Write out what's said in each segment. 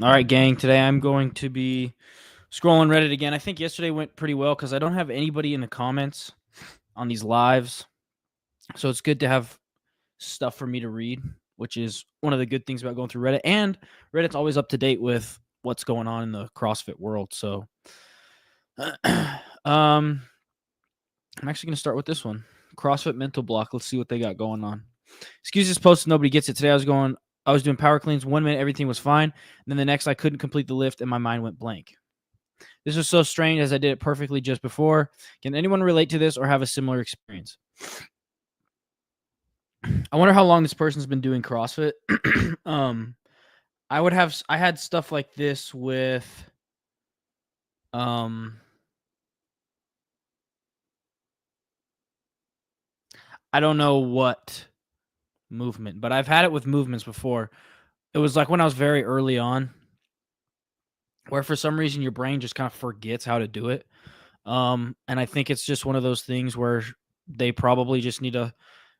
All right, gang. Today I'm going to be scrolling Reddit again. I think yesterday went pretty well because I don't have anybody in the comments on these lives. So it's good to have stuff for me to read, which is one of the good things about going through Reddit. And Reddit's always up to date with what's going on in the CrossFit world. So I'm actually going to start with this one. CrossFit mental block. Let's see what they got going on. Excuse this post, nobody gets it. Today I was doing power cleans. 1 minute, everything was fine. And then the next, I couldn't complete the lift and my mind went blank. This was so strange as I did it perfectly just before. Can anyone relate to this or have a similar experience? I wonder how long this person's been doing CrossFit. I had stuff like this with I don't know what movement, but I've had it with movements before. It was like when I was very early on, where for some reason your brain just kind of forgets how to do it. And I think it's just one of those things where they probably just need to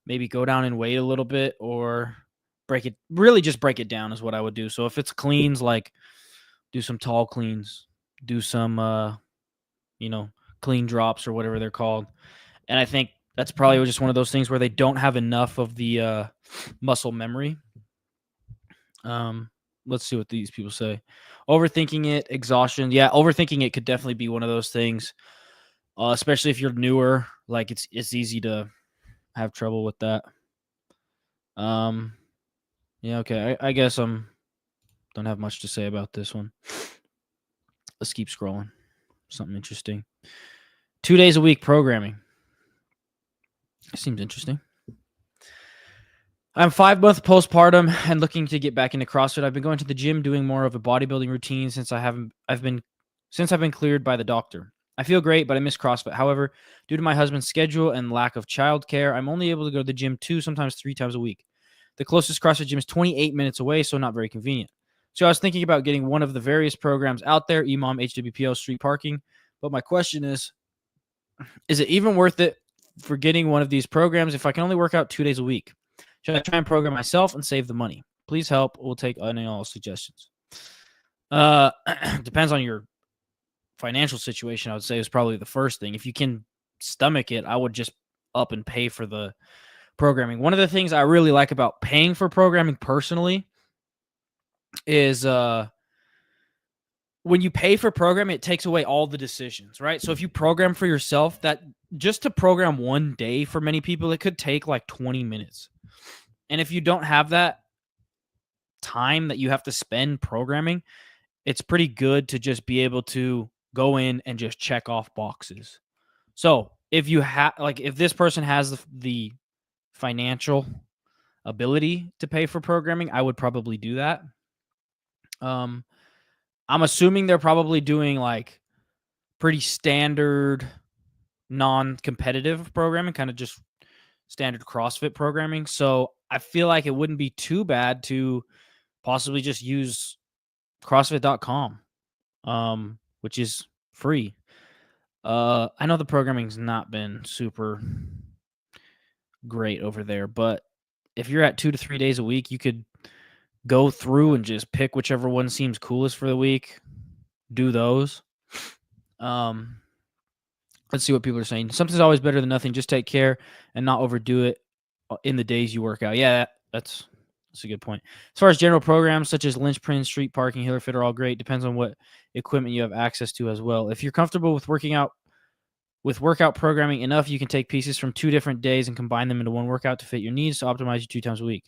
maybe go down and wait a little bit or break it down is what I would do. So if it's cleans, like do some tall cleans, do some, clean drops or whatever they're called. And I think that's probably just one of those things where they don't have enough of the muscle memory. Let's see what these people say. Overthinking it, exhaustion. Yeah, overthinking it could definitely be one of those things, especially if you're newer. Like it's easy to have trouble with that. Yeah, okay. I guess don't have much to say about this one. Let's keep scrolling. Something interesting. 2 days a week programming. Seems interesting. I'm 5 months postpartum and looking to get back into CrossFit. I've been going to the gym doing more of a bodybuilding routine since I've been cleared by the doctor. I feel great, but I miss CrossFit. However, due to my husband's schedule and lack of childcare, I'm only able to go to the gym 2, sometimes 3 times a week. The closest CrossFit gym is 28 minutes away, so not very convenient. So I was thinking about getting one of the various programs out there, EMOM, HWPO, street parking. But my question is it even worth it for getting one of these programs if I can only work out 2 days a week? Should I try and program myself and save the money? Please help. We'll take any and all suggestions. Depends on your financial situation, I would say, is probably the first thing. If you can stomach it, I would just up and pay for the programming. One of the things I really like about paying for programming personally is when you pay for programming, it takes away all the decisions, right? So if you program for yourself, that just to program one day for many people, it could take like 20 minutes. And if you don't have that time that you have to spend programming, it's pretty good to just be able to go in and just check off boxes. So if you have, like, if this person has the financial ability to pay for programming, I would probably do that. I'm assuming they're probably doing like pretty standard non-competitive programming, kind of just standard CrossFit programming. So I feel like it wouldn't be too bad to possibly just use CrossFit.com, which is free. I know the programming's not been super great over there, but if you're at 2 to 3 days a week, you could go through and just pick whichever one seems coolest for the week. Do those. Let's see what people are saying. Something's always better than nothing. Just take care and not overdo it in the days you work out. Yeah, that's a good point. As far as general programs such as Lynchpin, street parking, Hiller Fit are all great. Depends on what equipment you have access to as well. If you're comfortable with workout programming enough, you can take pieces from 2 different days and combine them into one workout to fit your needs to optimize you 2 times a week.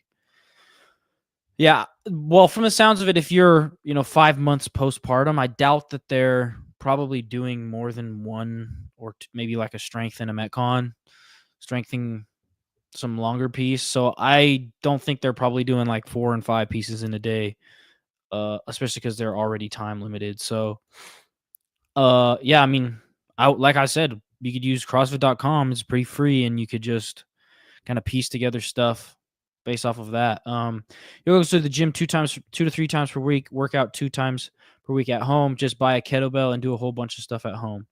Yeah, well, from the sounds of it, if you're 5 months postpartum, I doubt that they're probably doing more than one or maybe like a strength and a metcon, strengthening some longer piece. So I don't think they're probably doing like 4 and 5 pieces in a day, especially because they're already time limited. So, yeah, I mean, like I said, you could use CrossFit.com. It's pretty free, and you could just kind of piece together stuff based off of that. You go to the gym 2 to 3 times per week, work out 2 times per week at home, just buy a kettlebell and do a whole bunch of stuff at home.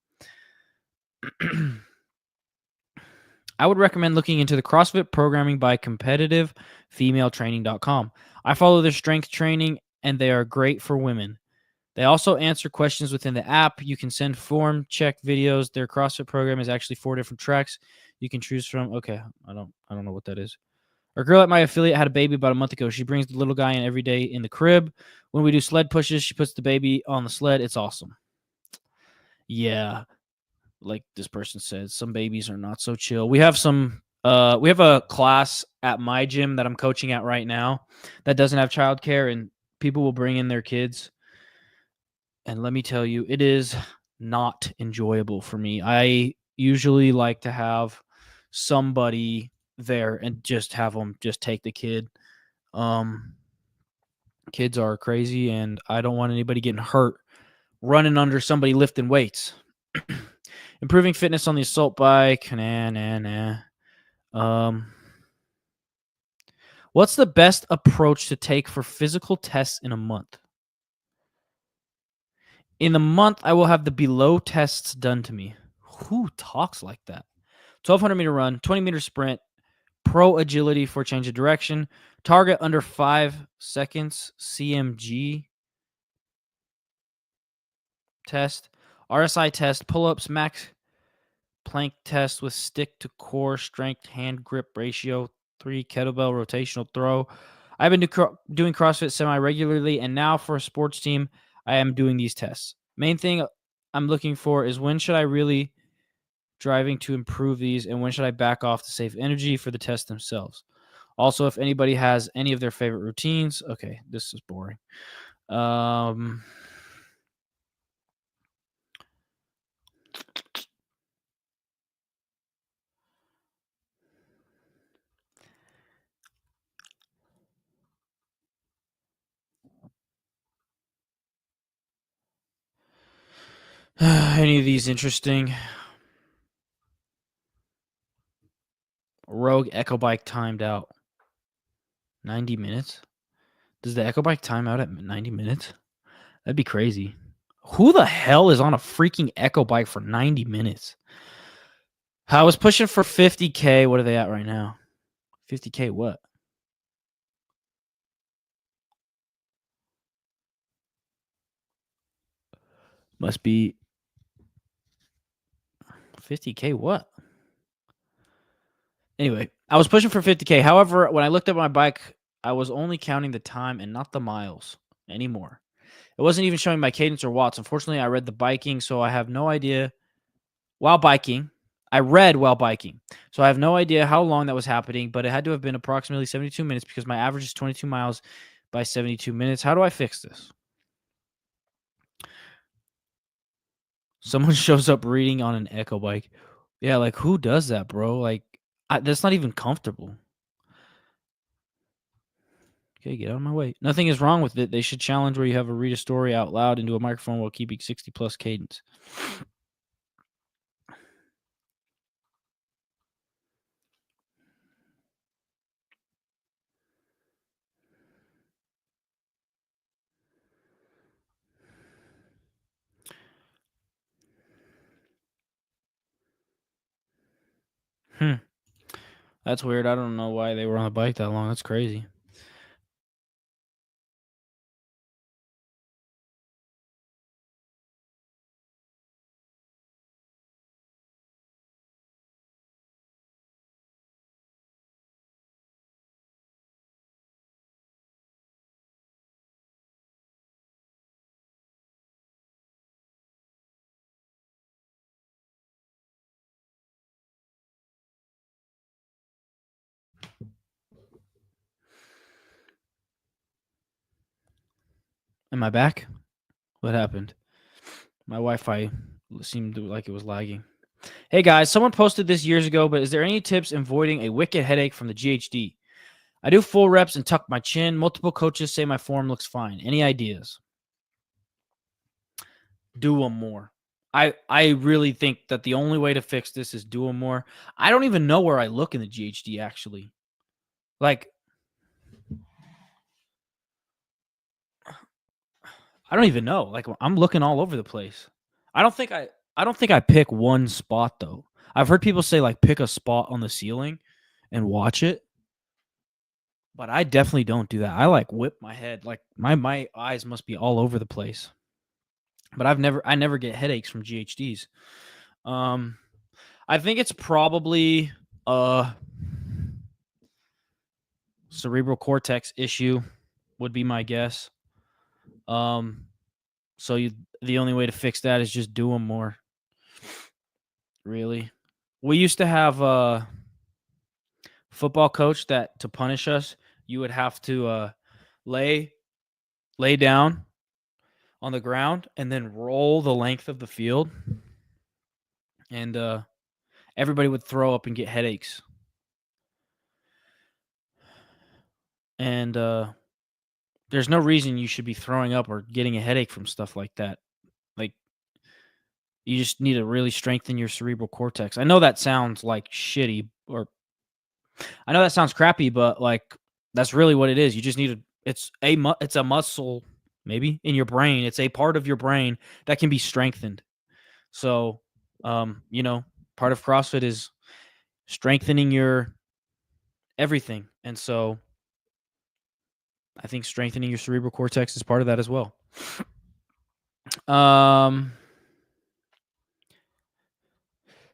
I would recommend looking into the CrossFit programming by competitivefemaletraining.com. I follow their strength training and they are great for women. They also answer questions within the app. You can send form check videos. Their CrossFit program is actually 4 different tracks you can choose from. Okay, I don't know what that is. Our girl at my affiliate had a baby about a month ago. She brings the little guy in every day in the crib. When we do sled pushes, she puts the baby on the sled. It's awesome. Yeah, like this person said, some babies are not so chill. We have a class at my gym that I'm coaching at right now that doesn't have childcare, and people will bring in their kids. And let me tell you, it is not enjoyable for me. I usually like to have somebody there and just have them just take the kid. Um, Kids are crazy, and I don't want anybody getting hurt running under somebody lifting weights. Improving fitness on the assault bike. Nah. Um, what's the best approach to take for physical tests in a month? In the month, I will have the below tests done to me. Who talks like that? 1,200-meter run, 20-meter sprint, pro agility for change of direction, target under 5 seconds, CMG test, RSI test, pull-ups, max plank test with stick to core strength, hand grip ratio, 3 kettlebell rotational throw. I've been doing CrossFit semi-regularly, and now for a sports team, I am doing these tests. Main thing I'm looking for is when should I really driving to improve these, and when should I back off to save energy for the tests themselves? Also, if anybody has any of their favorite routines. Okay, this is boring. Any of these interesting? Rogue Echo Bike timed out. 90 minutes? Does the Echo Bike time out at 90 minutes? That'd be crazy. Who the hell is on a freaking Echo Bike for 90 minutes? I was pushing for 50K. What are they at right now? 50K what? Must be 50K what? Anyway, I was pushing for 50K. However, when I looked at my bike, I was only counting the time and not the miles anymore. It wasn't even showing my cadence or watts. Unfortunately, I read the biking, so I have no idea. While biking, I read while biking, so I have no idea how long that was happening, but it had to have been approximately 72 minutes because my average is 22 miles by 72 minutes. How do I fix this? Someone shows up reading on an Echo Bike. Yeah, like who does that, bro? Like that's not even comfortable. Okay, get out of my way. Nothing is wrong with it. They should challenge where you have to read a story out loud into a microphone while keeping 60 plus cadence. That's weird. I don't know why they were on the bike that long. That's crazy. Am I back? What happened? My Wi-Fi seemed like it was lagging. Hey guys, someone posted this years ago, but is there any tips in avoiding a wicked headache from the GHD? I do full reps and tuck my chin. Multiple coaches say my form looks fine. Any ideas? Do them more. I really think that the only way to fix this is do them more. I don't even know where I look in the GHD actually. Like I don't even know. Like I'm looking all over the place. I don't think I pick one spot though. I've heard people say like pick a spot on the ceiling and watch it. But I definitely don't do that. I like whip my head. Like my eyes must be all over the place. But I never get headaches from GHDs. Um I think it's probably a cerebral cortex issue would be my guess. Um so the only way to fix that is just do them more. Really. We used to have a football coach that to punish us, you would have to lay lay down on the ground and then roll the length of the field, and everybody would throw up and get headaches. And there's no reason you should be throwing up or getting a headache from stuff like that. Like, you just need to really strengthen your cerebral cortex. I know that sounds like shitty, or I know that sounds crappy, but like that's really what it is. You just need to. It's a muscle maybe in your brain. It's a part of your brain that can be strengthened. So, you know, part of CrossFit is strengthening your everything, and so I think strengthening your cerebral cortex is part of that as well. Um,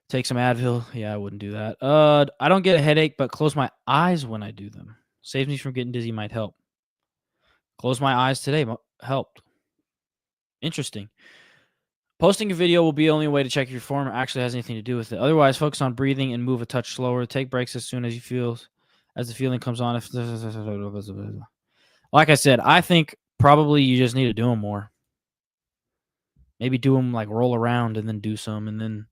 take some Advil. Yeah, I wouldn't do that. I don't get a headache, but close my eyes when I do them. Saves me from getting dizzy. Might help. Close my eyes today helped. Interesting. Posting a video will be the only way to check if your form actually has anything to do with it. Otherwise, focus on breathing and move a touch slower. Take breaks as soon as as the feeling comes on. Like I said, I think probably you just need to do them more. Maybe do them like roll around and then do some, and then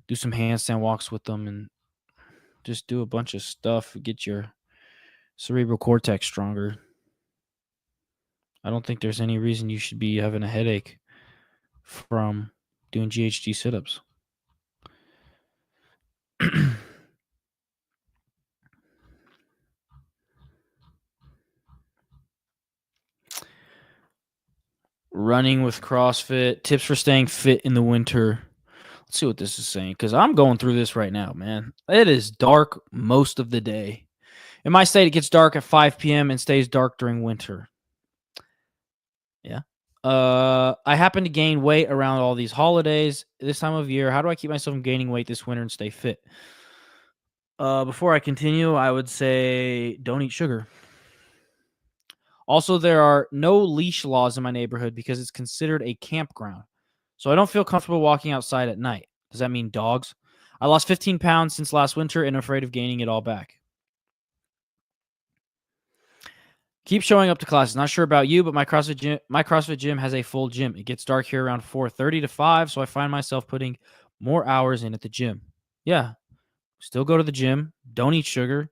do some handstand walks with them, and just do a bunch of stuff. Get your cerebral cortex stronger. I don't think there's any reason you should be having a headache from doing GHD sit-ups. Running with CrossFit, tips for staying fit in the winter. Let's see what this is saying, because I'm going through this right now, man. It is dark most of the day. In my state, it gets dark at 5 p.m. and stays dark during winter. Yeah. I happen to gain weight around all these holidays this time of year. How do I keep myself from gaining weight this winter and stay fit? Before I continue, I would say don't eat sugar. Also, there are no leash laws in my neighborhood because it's considered a campground. So I don't feel comfortable walking outside at night. Does that mean dogs? I lost 15 pounds since last winter and I'm afraid of gaining it all back. Keep showing up to classes. Not sure about you, but my CrossFit gym has a full gym. It gets dark here around 4:30 to 5, so I find myself putting more hours in at the gym. Yeah, still go to the gym. Don't eat sugar.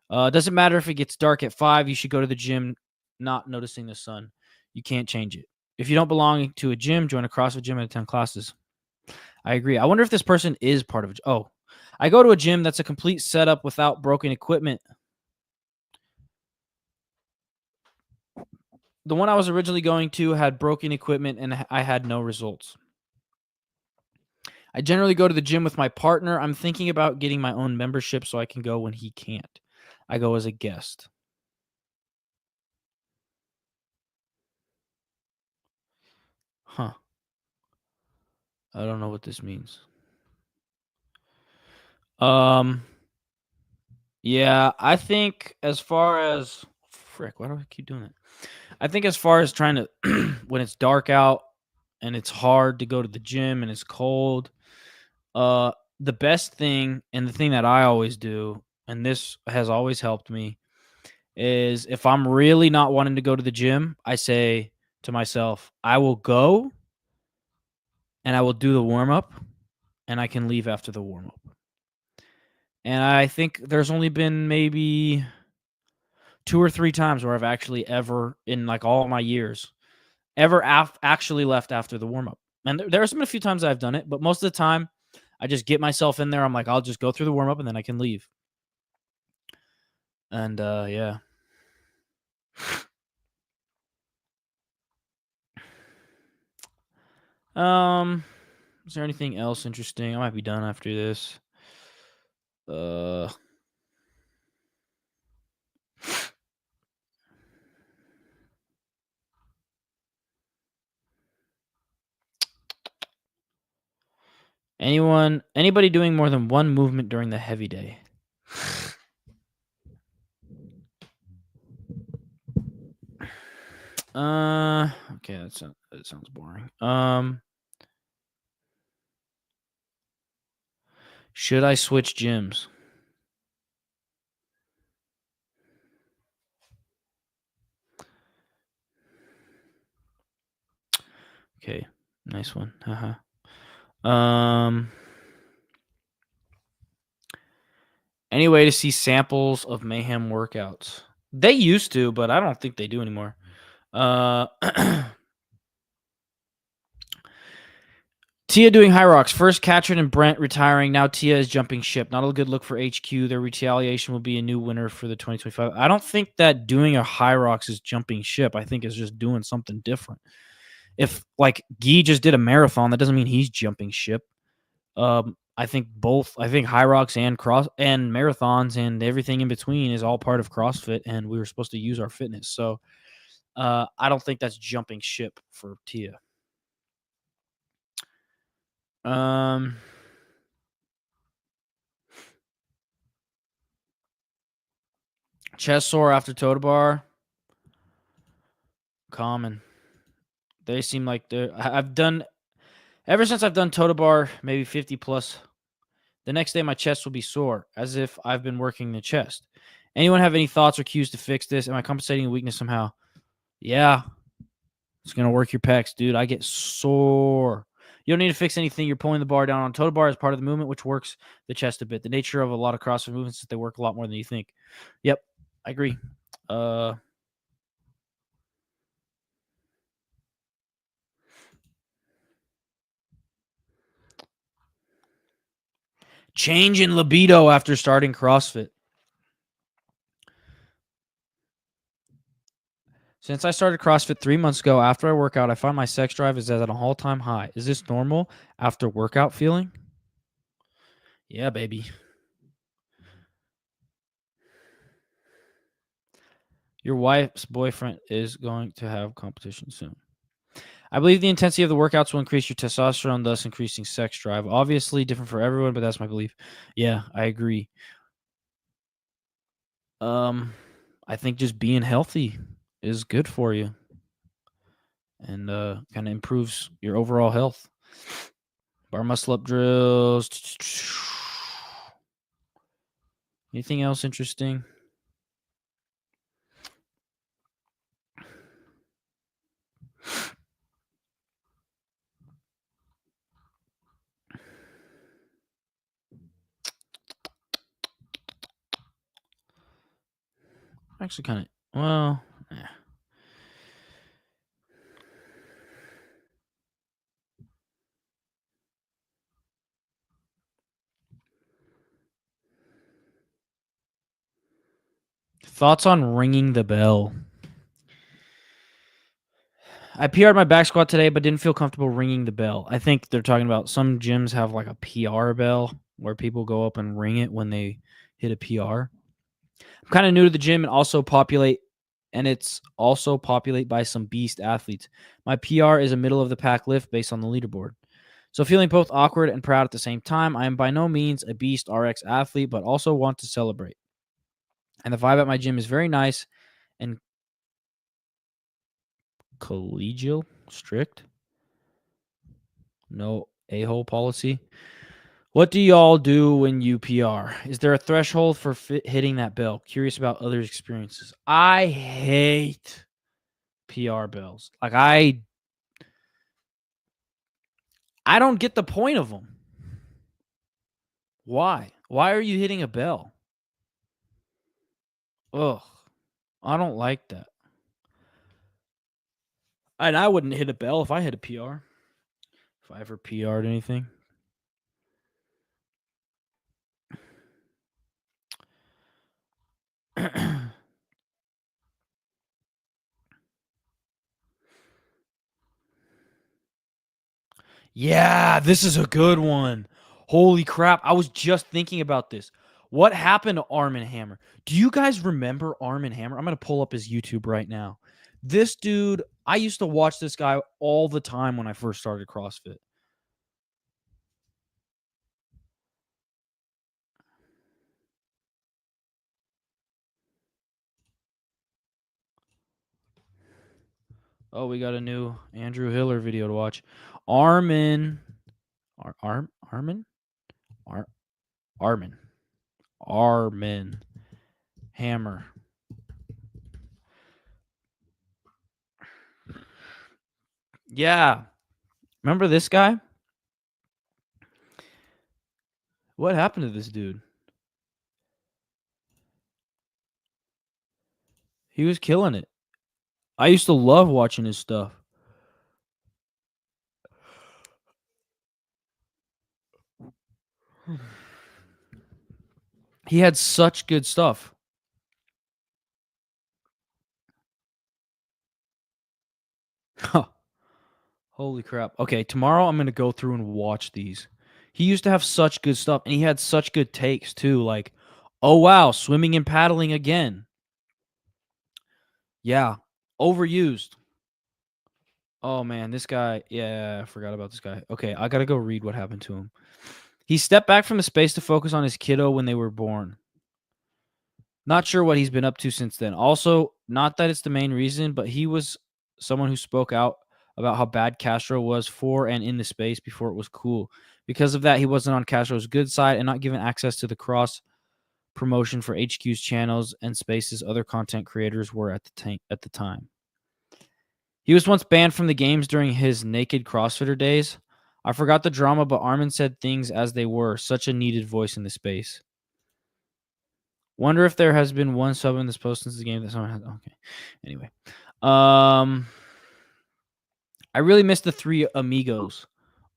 Doesn't matter if it gets dark at 5. You should go to the gym, not noticing the sun. You can't change it. If you don't belong to a gym, join a CrossFit gym and attend classes. I agree. I wonder if this person is part of it. Oh, I go to a gym that's a complete setup without broken equipment. The one I was originally going to had broken equipment and I had no results. I generally go to the gym with my partner. I'm thinking about getting my own membership so I can go when he can't. I go as a guest. Huh. I don't know what this means. Yeah, I think as far as frick, why do I keep doing that? I think as far as trying to when it's dark out and it's hard to go to the gym and it's cold, the best thing and the thing that I always do, and this has always helped me, is if I'm really not wanting to go to the gym, I say to myself, I will go and I will do the warm up and I can leave after the warm up. And I think there's only been maybe 2 or 3 times where I've actually ever in like all my years ever actually left after the warm up. And there's been a few times I've done it, but most of the time I just get myself in there. I'm like, I'll just go through the warm up and then I can leave. And yeah. Is there anything else interesting? I might be done after this. Anybody doing more than one movement during the heavy day? Okay, that sounds boring. Should I switch gyms? Okay, nice one. Any way to see samples of Mayhem workouts? They used to, but I don't think they do anymore. Tia doing high rocks. First, Katrin and Brent retiring. Now Tia is jumping ship. Not a good look for HQ. Their retaliation will be a new winner for the 2025. I don't think that doing a high rocks is jumping ship. I think it's just doing something different. If like Guy just did a marathon, that doesn't mean he's jumping ship. I think both. I think high rocks and marathons and everything in between is all part of CrossFit, and we were supposed to use our fitness. So I don't think that's jumping ship for Tia. Chest sore after total bar. Common. They seem like I've done ever since I've done total bar, maybe 50 plus. The next day my chest will be sore, as if I've been working the chest. Anyone have any thoughts or cues to fix this? Am I compensating a weakness somehow? Yeah. It's gonna work your pecs, dude. I get sore. You don't need to fix anything. You're pulling the bar down on total bar as part of the movement, which works the chest a bit. The nature of a lot of CrossFit movements is they work a lot more than you think. Yep, I agree. Change in libido after starting CrossFit. Since I started CrossFit 3 months ago, after I work out, I find my sex drive is at an all-time high. Is this normal after workout feeling? Yeah, baby. Your wife's boyfriend is going to have competition soon. I believe the intensity of the workouts will increase your testosterone, thus increasing sex drive. Obviously, different for everyone, but that's my belief. Yeah, I agree. I think just being healthy is good for you and kind of improves your overall health. Bar muscle up drills. Anything else interesting? Actually, kind of. Well, yeah. Thoughts on ringing the bell? I PR'd my back squat today, but didn't feel comfortable ringing the bell. I think they're talking about some gyms have like a PR bell where people go up and ring it when they hit a PR. I'm kind of new to the gym and it's also populate by some beast athletes. My PR is a middle of the pack lift based on the leaderboard. So feeling both awkward and proud at the same time. I am by no means a beast RX athlete, but also want to celebrate. And the vibe at my gym is very nice and collegial, strict. No a-hole policy. What do y'all do when you PR? Is there a threshold for hitting that bell? Curious about others' experiences. I hate PR bells. Like I don't get the point of them. Why? Why are you hitting a bell? Ugh. I don't like that. And I wouldn't hit a bell if I hit a PR. If I ever PR'd anything. Yeah, this is a good one. Holy crap. I was just thinking about this. What happened to Arm& Hammer? Do you guys remember Arm& Hammer? I'm going to pull up his YouTube right now. This dude, I used to watch this guy all the time when I first started CrossFit. Oh, we got a new Andrew Hiller video to watch. Armin. Armin? Armin. Armin. Hammer. Yeah. Remember this guy? What happened to this dude? He was killing it. I used to love watching his stuff. He had such good stuff. Holy crap. Okay, tomorrow I'm going to go through and watch these. He used to have such good stuff, and he had such good takes too. Like, oh wow, swimming and paddling again. Yeah, overused. Oh man, this guy. Yeah, I forgot about this guy. Okay, I got to go read what happened to him. He stepped back from the space to focus on his kiddo when they were born. Not sure what he's been up to since then. Also, not that it's the main reason, but he was someone who spoke out about how bad Castro was for and in the space before it was cool. Because of that, he wasn't on Castro's good side and not given access to the cross promotion for HQ's channels and spaces other content creators were at the time. He was once banned from the games during his naked CrossFitter days. I forgot the drama, but Armin said things as they were. Such a needed voice in the space. Wonder if there has been one sub in this post since the game that someone has. Okay. Anyway. I really miss the three amigos.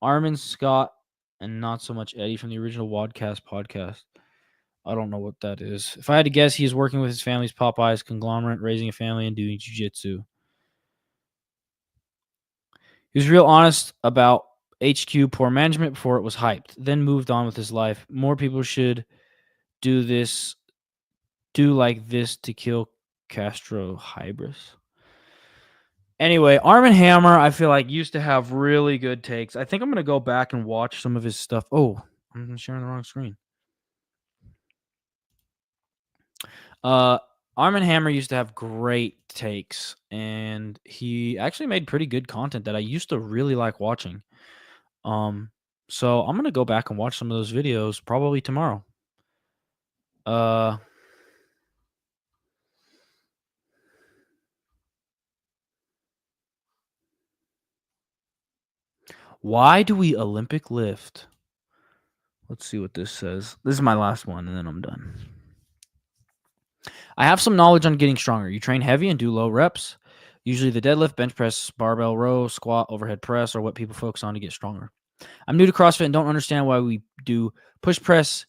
Armin, Scott, and not so much Eddie from the original Wadcast podcast. I don't know what that is. If I had to guess, he is working with his family's Popeyes conglomerate, raising a family and doing jiu-jitsu. He was real honest about HQ poor management before it was hyped, then moved on with his life. More people should do like this to kill Castro Hybris. Anyway, Arm& Hammer, I feel like used to have really good takes. I think I'm going to go back and watch some of his stuff. Oh, I'm sharing the wrong screen. Arm& Hammer used to have great takes, and he actually made pretty good content that I used to really like watching. So I'm going to go back and watch some of those videos probably tomorrow. Why do we Olympic lift? Let's see what this says. This is my last one, and then I'm done. I have some knowledge on getting stronger. You train heavy and do low reps. Usually the deadlift, bench press, barbell row, squat, overhead press are what people focus on to get stronger. I'm new to CrossFit and don't understand why we do push press,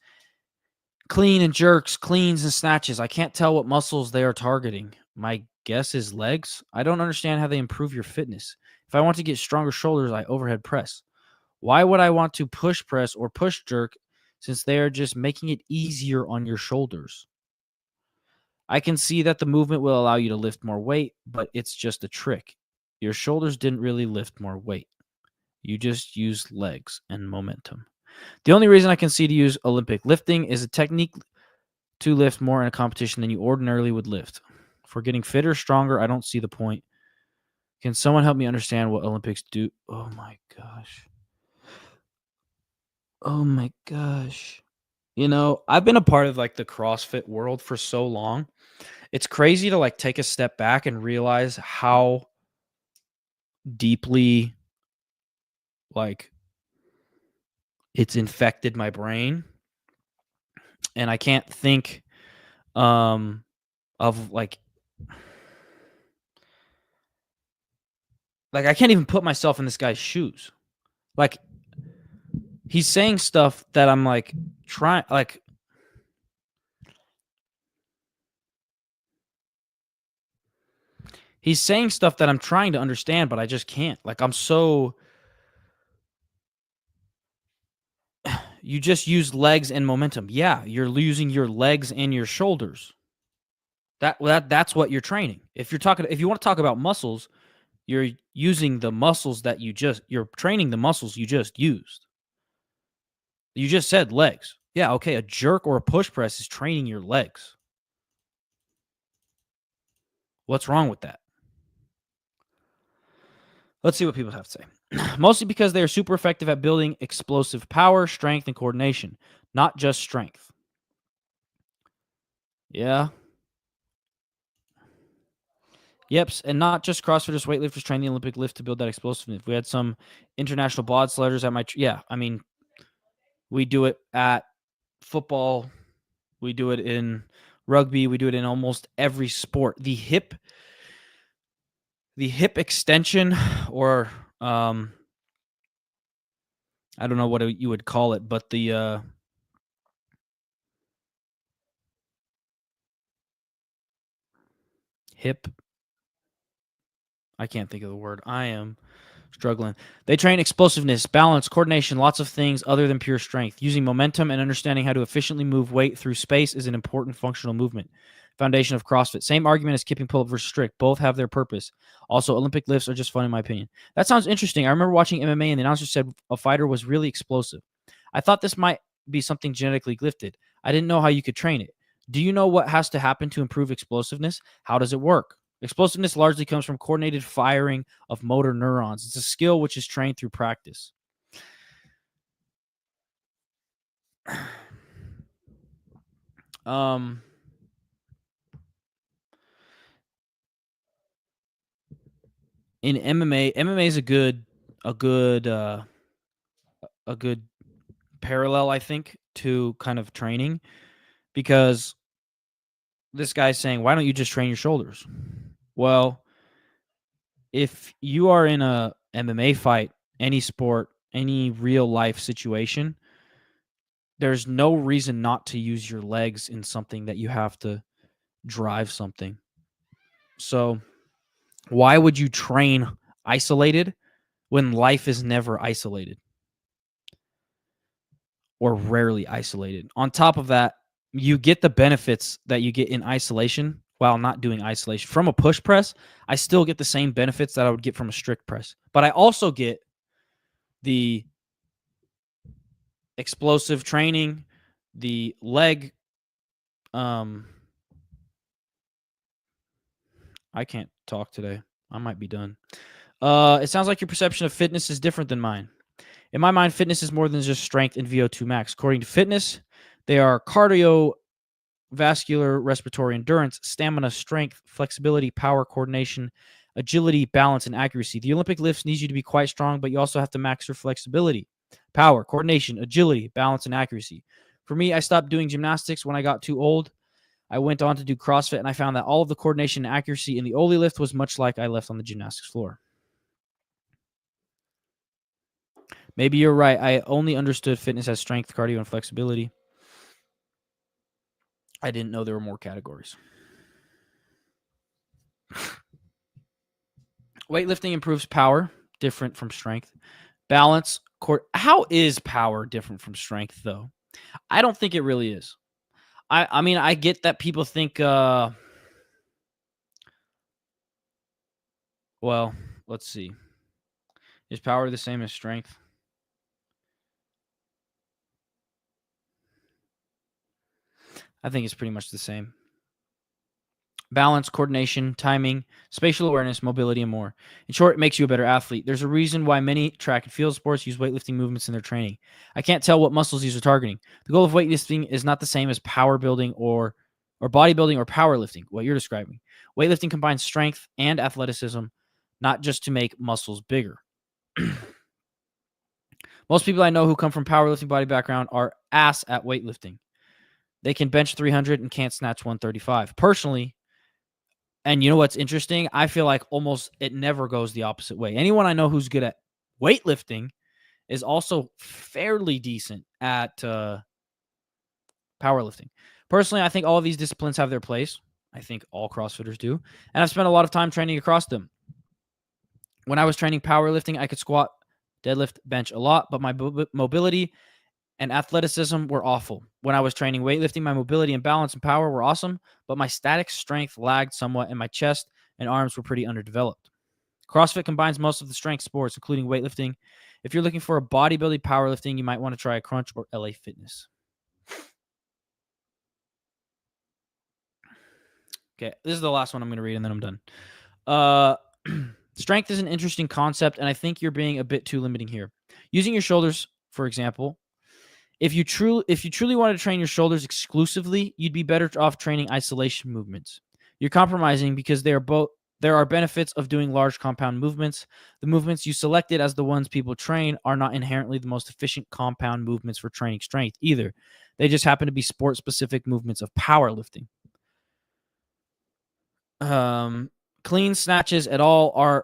clean and jerks, cleans and snatches. I can't tell what muscles they are targeting. My guess is legs. I don't understand how they improve your fitness. If I want to get stronger shoulders, I overhead press. Why would I want to push press or push jerk since they are just making it easier on your shoulders? I can see that the movement will allow you to lift more weight, but it's just a trick. Your shoulders didn't really lift more weight. You just used legs and momentum. The only reason I can see to use Olympic lifting is a technique to lift more in a competition than you ordinarily would lift. For getting fitter, stronger, I don't see the point. Can someone help me understand what Olympics do? Oh my gosh. Oh my gosh. You know, I've been a part of like the CrossFit world for so long. It's crazy to like take a step back and realize how deeply like it's infected my brain, and I can't think of like I can't even put myself in this guy's shoes. Like he's saying stuff that I'm like trying like he's saying stuff that I'm trying to understand, but I just can't. Like I'm so you just use legs and momentum. Yeah, you're using your legs and your shoulders. That's what you're training. If you want to talk about muscles, you're using the muscles that you're training the muscles you just used. You just said legs. Yeah, okay, a jerk or a push press is training your legs. What's wrong with that? Let's see what people have to say. Mostly because they are super effective at building explosive power, strength, and coordination, not just strength. Yeah. Yeps, and not just CrossFitters, weightlifters train the Olympic lift to build that explosiveness. We had some international bod sledders at my yeah. I mean, we do it at football. We do it in rugby. We do it in almost every sport. The hip extension, or I don't know what you would call it, but the hip. I can't think of the word. I am struggling. They train explosiveness, balance, coordination, lots of things other than pure strength. Using momentum and understanding how to efficiently move weight through space is an important functional movement. Foundation of CrossFit. Same argument as kipping, pull up versus strict. Both have their purpose. Also, Olympic lifts are just fun in my opinion. That sounds interesting. I remember watching MMA and the announcer said a fighter was really explosive. I thought this might be something genetically gifted. I didn't know how you could train it. Do you know what has to happen to improve explosiveness? How does it work? Explosiveness largely comes from coordinated firing of motor neurons. It's a skill which is trained through practice. Um, in MMA is a good a good parallel, I think, to kind of training, because this guy's saying, why don't you just train your shoulders? Well, if you are in a MMA fight, any sport, any real life situation, there's no reason not to use your legs in something that you have to drive something. So, why would you train isolated when life is never isolated or rarely isolated? On top of that, you get the benefits that you get in isolation while not doing isolation. From a push press, I still get the same benefits that I would get from a strict press, but I also get the explosive training, the leg. I can't talk today. I might be done. It sounds like your perception of fitness is different than mine. In my mind, fitness is more than just strength and VO2 max. According to fitness, they are cardiovascular, respiratory endurance, stamina, strength, flexibility, power, coordination, agility, balance, and accuracy. The Olympic lifts needs you to be quite strong, but you also have to max your flexibility, power, coordination, agility, balance, and accuracy. For me, I stopped doing gymnastics when I got too old. I went on to do CrossFit, and I found that all of the coordination and accuracy in the Oli lift was much like I left on the gymnastics floor. Maybe you're right. I only understood fitness as strength, cardio, and flexibility. I didn't know there were more categories. Weightlifting improves power, different from strength. Balance, how is power different from strength, though? I don't think it really is. I mean, I get that people think, well, let's see. Is power the same as strength? I think it's pretty much the same. Balance, coordination, timing, spatial awareness, mobility, and more. In short, it makes you a better athlete. There's a reason why many track and field sports use weightlifting movements in their training. I can't tell what muscles these are targeting. The goal of weightlifting is not the same as power building or bodybuilding or powerlifting, what you're describing. Weightlifting combines strength and athleticism, not just to make muscles bigger. Most people I know who come from powerlifting body background are ass at weightlifting. They can bench 300 and can't snatch 135. Personally, and you know what's interesting? I feel like almost it never goes the opposite way. Anyone I know who's good at weightlifting is also fairly decent at powerlifting. Personally, I think all of these disciplines have their place. I think all CrossFitters do. And I've spent a lot of time training across them. When I was training powerlifting, I could squat, deadlift, bench a lot, but my mobility and athleticism were awful. When I was training weightlifting, my mobility and balance and power were awesome, but my static strength lagged somewhat, and my chest and arms were pretty underdeveloped. CrossFit combines most of the strength sports, including weightlifting. If you're looking for a bodybuilding powerlifting, you might want to try a Crunch or LA Fitness. Okay, this is the last one I'm going to read, and then I'm done. Strength is an interesting concept, and I think you're being a bit too limiting here. Using your shoulders, for example, if you truly want to train your shoulders exclusively, you'd be better off training isolation movements. You're compromising because there are benefits of doing large compound movements. The movements you selected as the ones people train are not inherently the most efficient compound movements for training strength either. They just happen to be sport-specific movements of powerlifting. Clean snatches at all,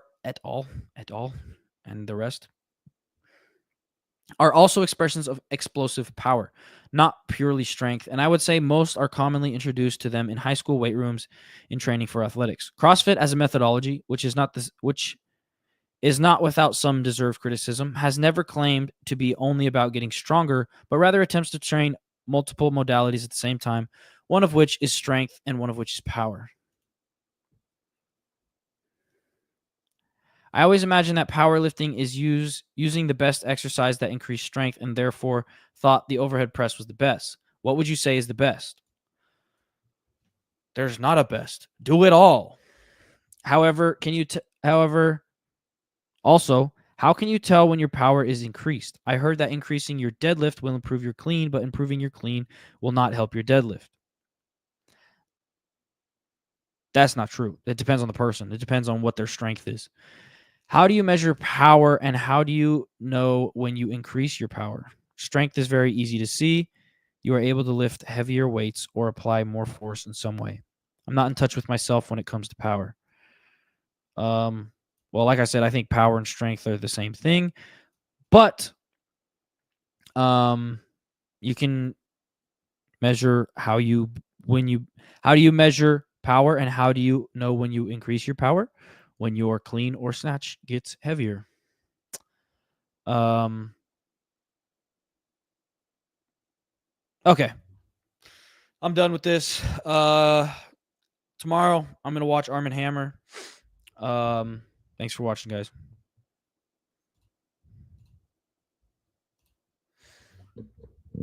and the rest are also expressions of explosive power, not purely strength. And I would say most are commonly introduced to them in high school weight rooms in training for athletics. CrossFit as a methodology, which is not without some deserved criticism, has never claimed to be only about getting stronger, but rather attempts to train multiple modalities at the same time, one of which is strength and one of which is power. I always imagine that powerlifting is using the best exercise that increased strength and therefore thought the overhead press was the best. What would you say is the best? There's not a best. Do it all. However, also, how can you tell when your power is increased? I heard that increasing your deadlift will improve your clean, but improving your clean will not help your deadlift. That's not true. It depends on the person. It depends on what their strength is. How do you measure power, and how do you know when you increase your power? Strength is very easy to see. You are able to lift heavier weights or apply more force in some way. I'm not in touch with myself when it comes to power. Well, like I said, I think power and strength are the same thing, but you can measure how do you measure power, and how do you know when you increase your power? When your clean or snatch gets heavier. Okay. I'm done with this. Tomorrow I'm gonna watch Arm & Hammer. Thanks for watching, guys.